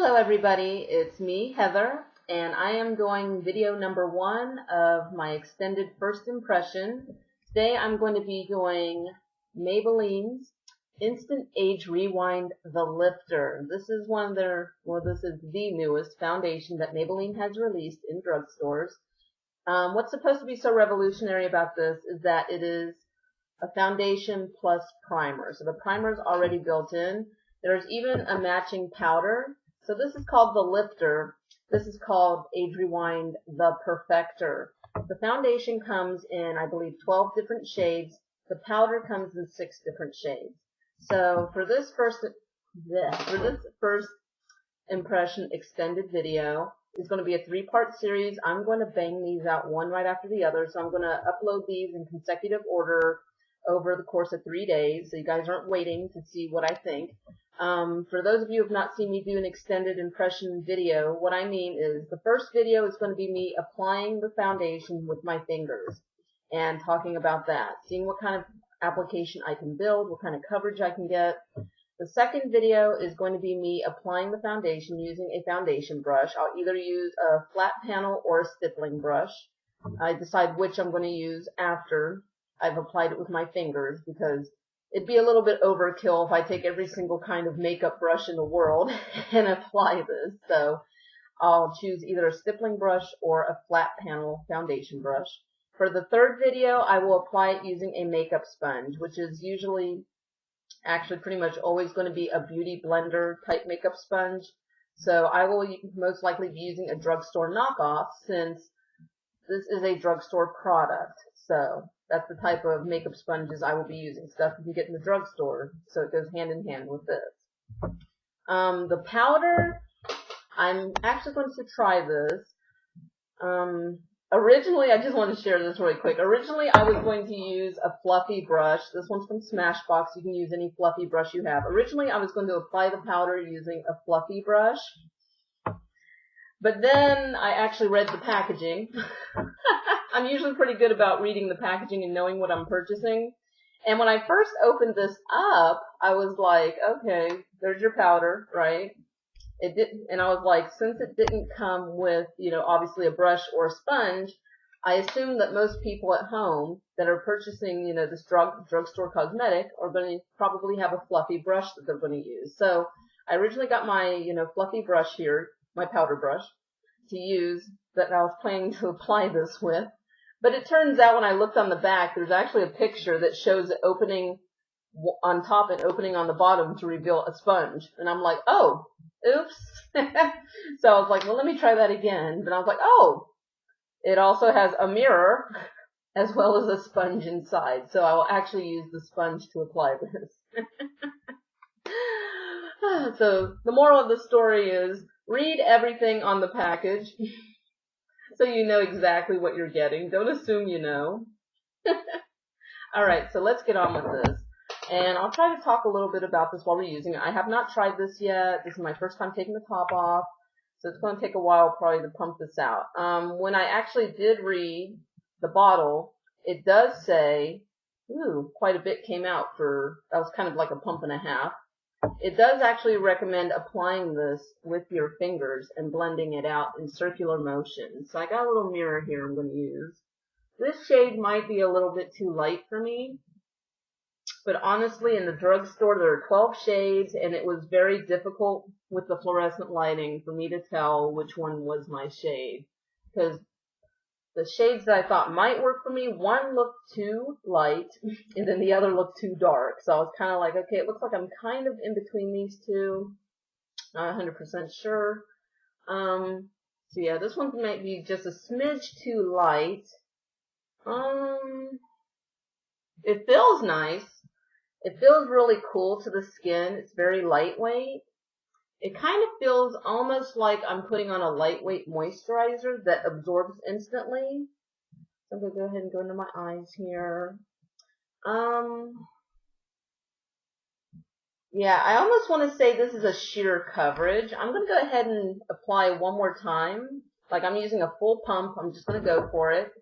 Hello everybody, it's me, Heather, and I am doing video number 1 of my extended first impression. Today I'm going to be doing Maybelline's Instant Age Rewind The Lifter. This is this is the newest foundation that Maybelline has released in drugstores. What's supposed to be so revolutionary about this is that it is a foundation plus primer. So the primer is already built in. There's even a matching powder. So this is called the Lifter. This is called Age Rewind the Perfector. The foundation comes in, I believe, 12 different shades. The powder comes in 6 different shades. So for this first impression extended video, it's going to be a 3-part series. I'm going to bang these out one right after the other. So I'm going to upload these in consecutive order over the course of 3 days, so you guys aren't waiting to see what I think. For those of you who have not seen me do an extended impression video, what I mean is the first video is going to be me applying the foundation with my fingers and talking about that, seeing what kind of application I can build, what kind of coverage I can get. The second video is going to be me applying the foundation using a foundation brush. I'll either use a flat panel or a stippling brush. I decide which I'm going to use after I've applied it with my fingers, because it'd be a little bit overkill if I take every single kind of makeup brush in the world and apply this. So I'll choose either a stippling brush or a flat panel foundation brush. For the third video, I will apply it using a makeup sponge, which is usually, actually pretty much always going to be a beauty blender type makeup sponge. So I will most likely be using a drugstore knockoff, since this is a drugstore product. So that's the type of makeup sponges I will be using, stuff you can get in the drugstore, so it goes hand in hand with this. The powder, I'm actually going to try this. Originally, I just want to share this really quick. Originally, I was going to use a fluffy brush. This one's from Smashbox. You can use any fluffy brush you have. Originally, I was going to apply the powder using a fluffy brush. But then I actually read the packaging. I'm usually pretty good about reading the packaging and knowing what I'm purchasing. And when I first opened this up, I was like, okay, there's your powder, right? It didn't, and I was like, since it didn't come with, obviously a brush or a sponge, I assume that most people at home that are purchasing, this drugstore cosmetic are going to probably have a fluffy brush that they're going to use. So I originally got my, fluffy brush here, my powder brush, to use, that I was planning to apply this with. But it turns out when I looked on the back, there's actually a picture that shows it opening on top and opening on the bottom to reveal a sponge. And I'm like, oh, oops. So I was like, well, let me try that again. But I was like, oh, it also has a mirror as well as a sponge inside. So I will actually use the sponge to apply this. So the moral of the story is, read everything on the package so you know exactly what you're getting. Don't assume you know. Alright, so let's get on with this. And I'll try to talk a little bit about this while we're using it. I have not tried this yet. This is my first time taking the top off, so it's going to take a while probably to pump this out. When I actually did read the bottle, it does say, quite a bit came out that was kind of like a pump and a half. It does actually recommend applying this with your fingers and blending it out in circular motion. So I got a little mirror here I'm going to use. This shade might be a little bit too light for me, but honestly in the drugstore there are 12 shades, and it was very difficult with the fluorescent lighting for me to tell which one was my shade, because the shades that I thought might work for me, one looked too light, and then the other looked too dark. So I was kind of like, okay, it looks like I'm kind of in between these two. Not 100% sure. So yeah, this one might be just a smidge too light. It feels nice. It feels really cool to the skin. It's very lightweight. It kind of feels almost like I'm putting on a lightweight moisturizer that absorbs instantly. So I'm going to go ahead and go into my eyes here. Yeah, I almost want to say this is a sheer coverage. I'm going to go ahead and apply one more time. Like I'm using a full pump. I'm just going to go for it.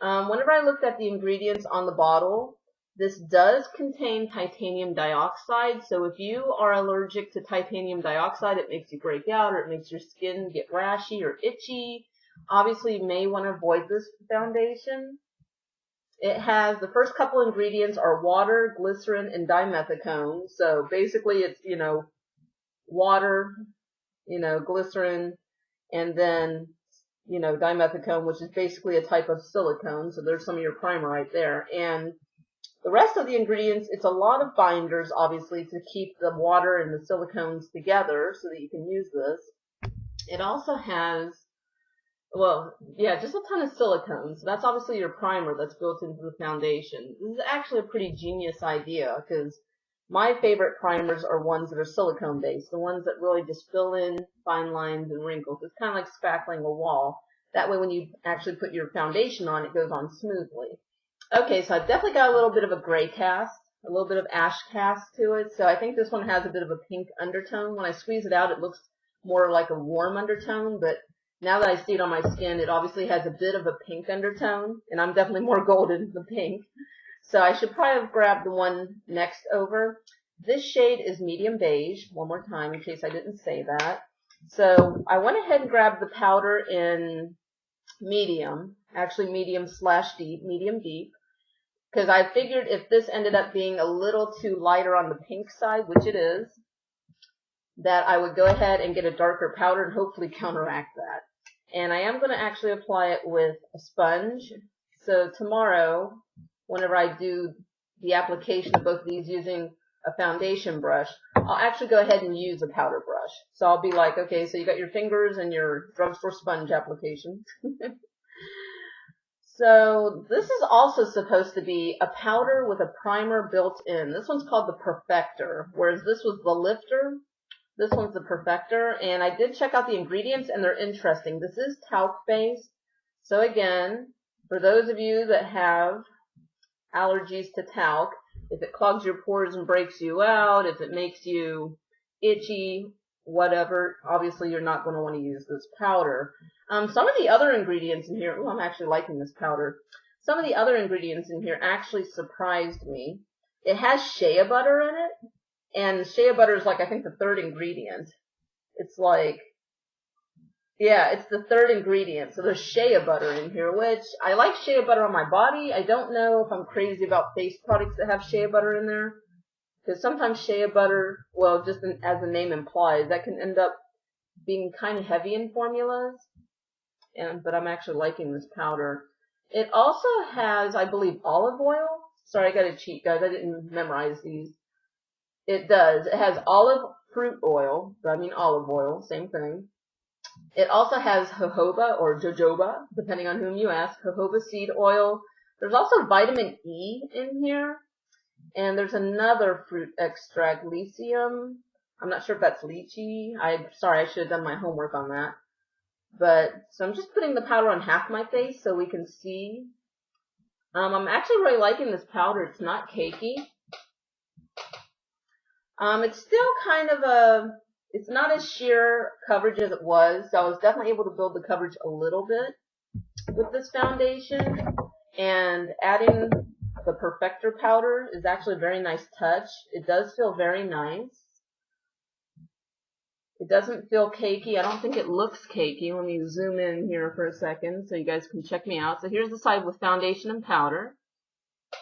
Whenever I looked at the ingredients on the bottle, This does contain titanium dioxide, so if you are allergic to titanium dioxide, it makes you break out or it makes your skin get rashy or itchy. Obviously, you may want to avoid this foundation. It has, the first couple ingredients are water, glycerin, and dimethicone. So basically it's, water, glycerin, and then, dimethicone, which is basically a type of silicone. So there's some of your primer right there. And the rest of the ingredients, it's a lot of binders, obviously, to keep the water and the silicones together so that you can use this. It also has, just a ton of silicones. So that's obviously your primer that's built into the foundation. This is actually a pretty genius idea because my favorite primers are ones that are silicone based, the ones that really just fill in fine lines and wrinkles. It's kind of like spackling a wall. That way when you actually put your foundation on, it goes on smoothly. Okay, so I've definitely got a little bit of a gray cast, a little bit of ash cast to it. So I think this one has a bit of a pink undertone. When I squeeze it out, it looks more like a warm undertone, but now that I see it on my skin, it obviously has a bit of a pink undertone, and I'm definitely more golden than pink. So I should probably have grabbed the one next over. This shade is medium beige, one more time in case I didn't say that. So I went ahead and grabbed the powder in medium, actually medium/deep, medium deep, because I figured if this ended up being a little too lighter on the pink side, which it is, that I would go ahead and get a darker powder and hopefully counteract that. And I am going to actually apply it with a sponge. So tomorrow, whenever I do the application of both of these using a foundation brush, I'll actually go ahead and use a powder brush. So I'll be like, okay, so you got your fingers and your drugstore sponge application. So this is also supposed to be a powder with a primer built in. This one's called the Perfector, whereas this was the Lifter. This one's the Perfector, and I did check out the ingredients, and they're interesting. This is talc-based. So again, for those of you that have allergies to talc, if it clogs your pores and breaks you out, if it makes you itchy, whatever, obviously you're not going to want to use this powder. Some of the other ingredients in here, I'm actually liking this powder. Some of the other ingredients in here actually surprised me. It has shea butter in it. And shea butter is like, I think, the third ingredient. It's like, yeah, it's the third ingredient. So there's shea butter in here, which I like shea butter on my body. I don't know if I'm crazy about face products that have shea butter in there. Because sometimes shea butter, well, just as the name implies, that can end up being kind of heavy in formulas. But I'm actually liking this powder. It also has, I believe, olive oil. Sorry, I got to cheat, guys. I didn't memorize these. It does. It has olive fruit oil, but I mean olive oil, same thing. It also has jojoba or jojoba, depending on whom you ask, jojoba seed oil. There's also vitamin E in here, and there's another fruit extract, lycium. I'm not sure if that's lychee. Sorry, I should have done my homework on that. So I'm just putting the powder on half my face so we can see. I'm actually really liking this powder. It's not cakey. It's still kind of it's not as sheer coverage as it was, so I was definitely able to build the coverage a little bit with this foundation. And adding the Perfector powder is actually a very nice touch. It does feel very nice. It doesn't feel cakey. I don't think it looks cakey. Let me zoom in here for a second so you guys can check me out. So here's the side with foundation and powder,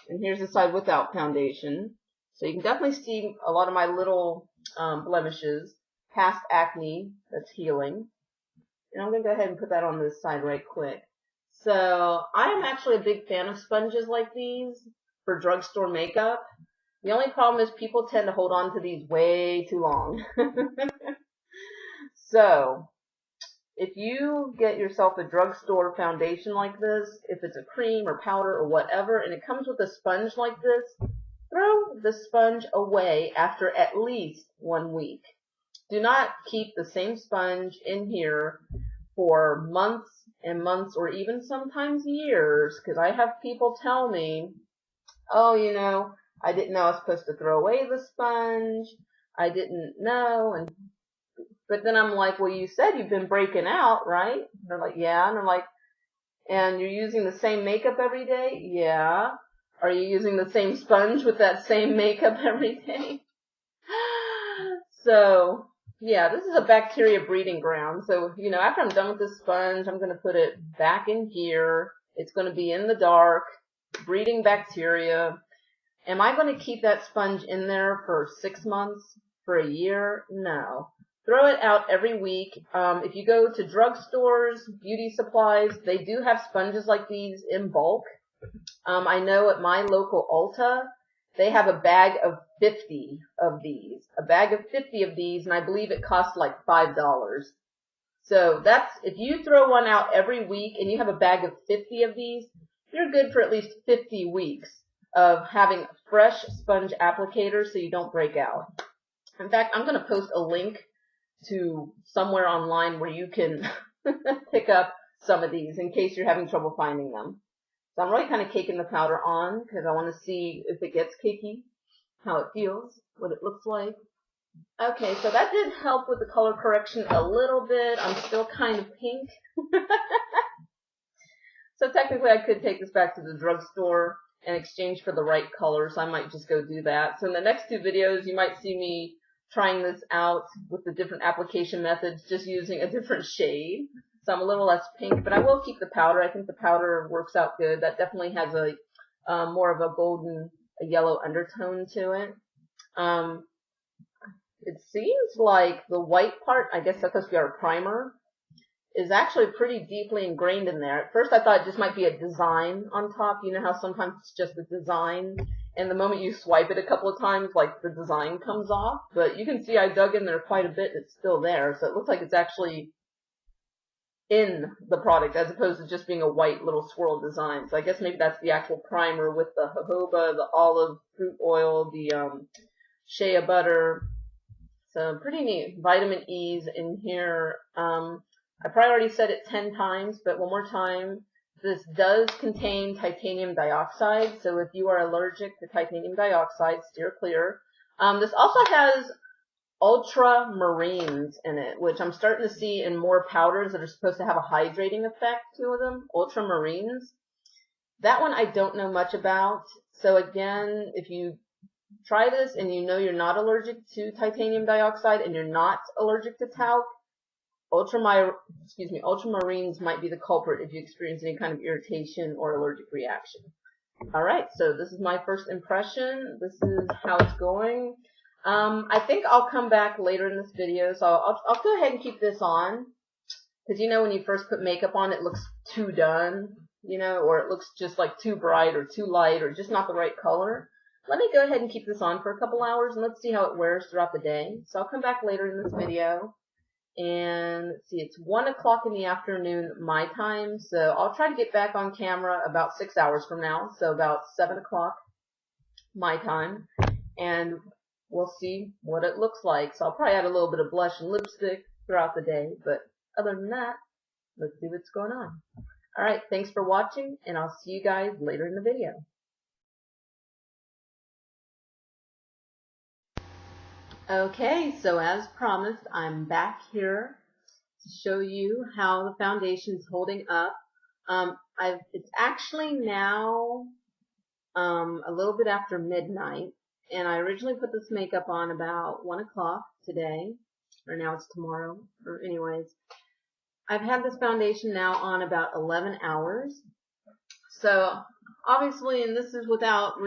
and here's the side without foundation. So you can definitely see a lot of my little blemishes, past acne that's healing. And I'm going to go ahead and put that on this side right quick. So I am actually a big fan of sponges like these for drugstore makeup. The only problem is people tend to hold on to these way too long. So if you get yourself a drugstore foundation like this, if it's a cream or powder or whatever, and it comes with a sponge like this, throw the sponge away after at least 1 week. Do not keep the same sponge in here for months and months or even sometimes years, because I have people tell me, oh, I didn't know I was supposed to throw away the sponge. I didn't know. But then I'm like, well, you said you've been breaking out, right? And they're like, yeah. And I'm like, and you're using the same makeup every day? Yeah. Are you using the same sponge with that same makeup every day? So, yeah, this is a bacteria breeding ground. So, you know, after I'm done with this sponge, I'm going to put it back in here. It's going to be in the dark, breeding bacteria. Am I going to keep that sponge in there for 6 months, for a year? No. Throw it out every week. If you go to drugstores, beauty supplies, they do have sponges like these in bulk. I know at my local Ulta, they have a bag of 50 of these. A bag of 50 of these, and I believe it costs like $5. So that's, if you throw one out every week and you have a bag of 50 of these, you're good for at least 50 weeks of having fresh sponge applicators so you don't break out. In fact, I'm going to post a link to somewhere online where you can pick up some of these in case you're having trouble finding them. So I'm really kind of caking the powder on because I want to see if it gets cakey, how it feels, what it looks like. Okay, so that did help with the color correction a little bit. I'm still kind of pink. So technically I could take this back to the drugstore and exchange for the right color, so I might just go do that. So in the next 2 videos, you might see me trying this out with the different application methods, just using a different shade. So I'm a little less pink, but I will keep the powder. I think the powder works out good. That definitely has a more of a golden, a yellow undertone to it. It seems like the white part, I guess that's supposed to be our primer, is actually pretty deeply ingrained in there. At first I thought it just might be a design on top. You know how sometimes it's just a design, and the moment you swipe it a couple of times, like the design comes off. But you can see I dug in there quite a bit and it's still there. So it looks like it's actually in the product as opposed to just being a white little swirl design. So I guess maybe that's the actual primer with the jojoba, the olive fruit oil, the shea butter. So pretty neat. Vitamin E's in here. I probably already said it 10 times, but one more time. This does contain titanium dioxide, so if you are allergic to titanium dioxide, steer clear. This also has ultramarines in it, which I'm starting to see in more powders that are supposed to have a hydrating effect to them. Ultramarines. That one I don't know much about. So again, if you try this and you know you're not allergic to titanium dioxide and you're not allergic to talc, ultramarines might be the culprit if you experience any kind of irritation or allergic reaction. Alright, so this is my first impression. This is how it's going. I think I'll come back later in this video, so I'll go ahead and keep this on. Because you know when you first put makeup on, it looks too done, you know, or it looks just like too bright or too light or just not the right color. Let me go ahead and keep this on for a couple hours and let's see how it wears throughout the day. So I'll come back later in this video. And let's see, it's 1 o'clock in the afternoon my time, so I'll try to get back on camera about 6 hours from now, so about 7 o'clock my time, and we'll see what it looks like. So I'll probably add a little bit of blush and lipstick throughout the day, but other than that, let's see what's going on. Alright, thanks for watching, and I'll see you guys later in the video. Okay, so as promised, I'm back here to show you how the foundation's holding up. It's actually now a little bit after midnight, and I originally put this makeup on about 1 o'clock today, or now it's tomorrow, or anyways. I've had this foundation now on about 11 hours. So obviously, and this is without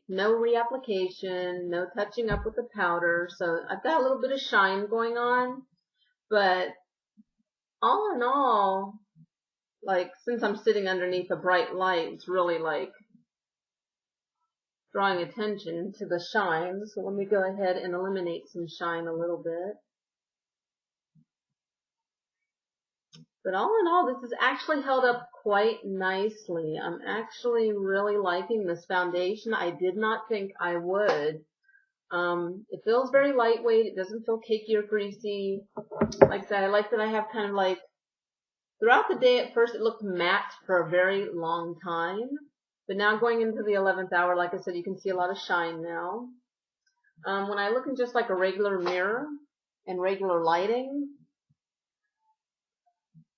no reapplication, no touching up with the powder. So I've got a little bit of shine going on, but all in all, like since I'm sitting underneath a bright light, it's really like drawing attention to the shine. So let me go ahead and eliminate some shine a little bit. But all in all, this has actually held up quite nicely. I'm actually really liking this foundation. I did not think I would. It feels very lightweight. It doesn't feel cakey or greasy. Like I said, I like that I have kind of like, throughout the day at first it looked matte for a very long time. But now going into the 11th hour, like I said, you can see a lot of shine now. When I look in just like a regular mirror and regular lighting,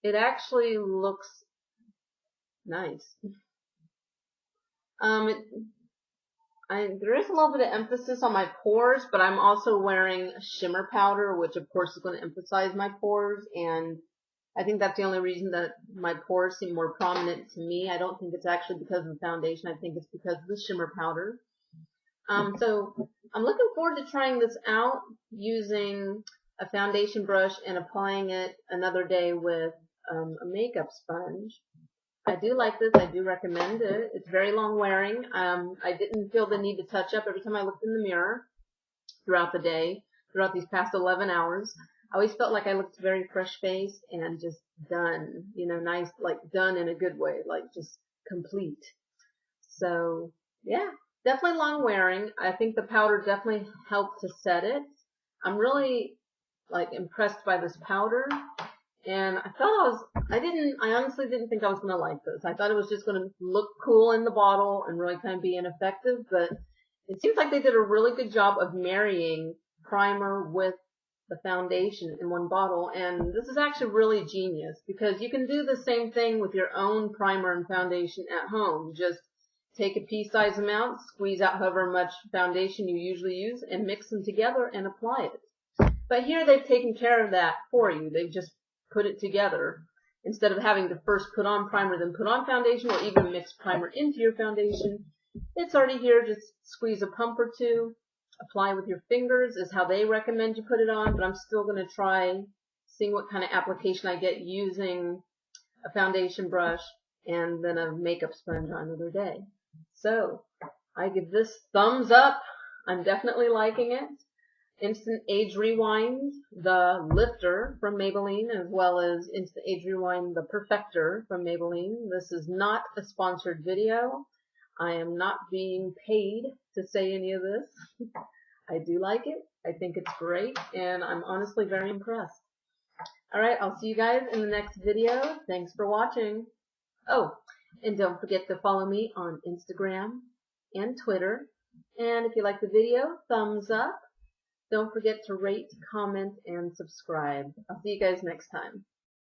it actually looks nice. There is a little bit of emphasis on my pores, but I'm also wearing shimmer powder, which of course is going to emphasize my pores, and I think that's the only reason that my pores seem more prominent to me. I don't think it's actually because of the foundation. I think it's because of the shimmer powder. So I'm looking forward to trying this out using a foundation brush and applying it another day with a makeup sponge. I do like this. I do recommend it. It's very long wearing. I didn't feel the need to touch up every time I looked in the mirror throughout the day, throughout these past 11 hours. I always felt like I looked very fresh faced and just done, you know, nice, like done in a good way, like just complete. So yeah, definitely long wearing. I think the powder definitely helped to set it. I'm really like impressed by this powder. And I honestly didn't think I was going to like this. I thought it was just going to look cool in the bottle and really kind of be ineffective, but it seems like they did a really good job of marrying primer with the foundation in one bottle, and this is actually really genius because you can do the same thing with your own primer and foundation at home. Just take a pea-sized amount, squeeze out however much foundation you usually use, and mix them together and apply it. But here they've taken care of that for you. They've just put it together instead of having to first put on primer, then put on foundation, or even mix primer into your foundation. It's already here. Just squeeze a pump or two. Apply with your fingers is how they recommend you put it on, but I'm still going to try seeing what kind of application I get using a foundation brush and then a makeup sponge on another day. So I give this thumbs up. I'm definitely liking it. Instant Age Rewind, the Lifter from Maybelline, as well as Instant Age Rewind, the Perfector from Maybelline. This is not a sponsored video. I am not being paid to say any of this. I do like it. I think it's great, and I'm honestly very impressed. Alright, I'll see you guys in the next video. Thanks for watching. Oh, and don't forget to follow me on Instagram and Twitter. And if you like the video, thumbs up. Don't forget to rate, comment, and subscribe. I'll see you guys next time.